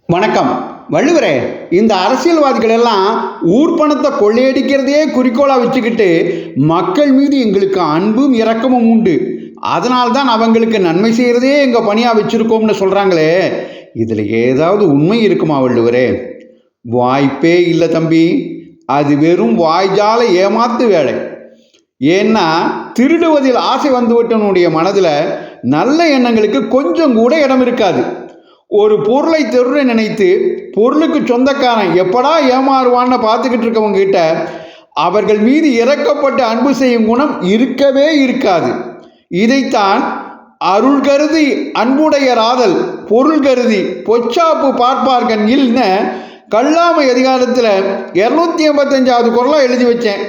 வணக்கம். வள்ளுவரே, இந்த அரசியல்வாதிகள் எல்லாம் ஊர் பணத்தை கொள்ளையடிக்கிறதையே குறிக்கோளாக வச்சுக்கிட்டு மக்கள் மீது எங்களுக்கு அன்பும் இரக்கமும் உண்டு, அதனால்தான் அவங்களுக்கு நன்மை செய்கிறதே எங்கள் பணியாக வச்சுருக்கோம்னு சொல்கிறாங்களே, இதில் ஏதாவது உண்மை இருக்குமா வள்ளுவரே? வாய்ப்பே இல்லை தம்பி. அது வெறும் வாய்ஜால ஏமாத்து வேலை. ஏன்னா திருடுவதில் ஆசை வந்துவிட்டனுடைய மனதில் நல்ல எண்ணங்களுக்கு கொஞ்சம் கூட இடம் இருக்காது. ஒரு பொருளை திருட நினைத்து பொருளுக்கு சொந்தக்காரன் எப்படா ஏமாறுவான்னு பார்த்துக்கிட்டு இருக்கவங்க கிட்ட அவர்கள் மீது இறக்கப்பட்டு அன்பு செய்யும் குணம் இருக்கவே இருக்காது. இதைத்தான் அருள் கருதி அன்புடையராதல் பொருள் கருதி பொச்சாப்பு பார்ப்பார்கன்கில்னு கல்லாமை அதிகாரத்தில் 285வது குறளாக எழுதி வச்சேன்.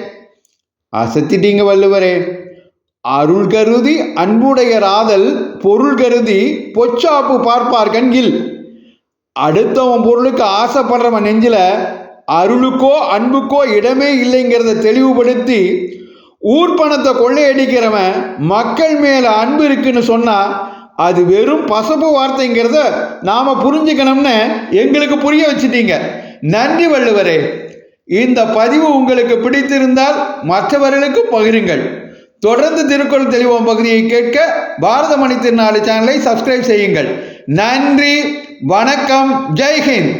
அசத்திட்டீங்க வள்ளுவரே. அருள் கருதி அன்புடையராதல் பொருள் கருதி பொச்சாப்பு பார்ப்பார் கண்கில். அடுத்தவன் பொருளுக்கு ஆசைப்படுறவன் நெஞ்சில் அருளுக்கோ அன்புக்கோ இடமே இல்லைங்கிறத தெளிவுபடுத்தி ஊர் பணத்தை கொள்ளையடிக்கிறவன் மக்கள் மேலே அன்பு இருக்குன்னு சொன்னால் அது வெறும் பசப்பு வார்த்தைங்கிறத நாம் புரிஞ்சுக்கணும்னு எங்களுக்கு புரிய வச்சுட்டீங்க. நன்றி வள்ளுவரே. இந்த பதிவு உங்களுக்கு பிடித்திருந்தால் மற்றவர்களுக்கு பகிருங்கள். தொடர்ந்து திருக்குறள் தெளிவோம் பகுதியை கேட்க பாரத மணி திருநாடு சேனலை சப்ஸ்கிரைப் செய்யுங்கள். நன்றி, வணக்கம், ஜெய்ஹிந்த்.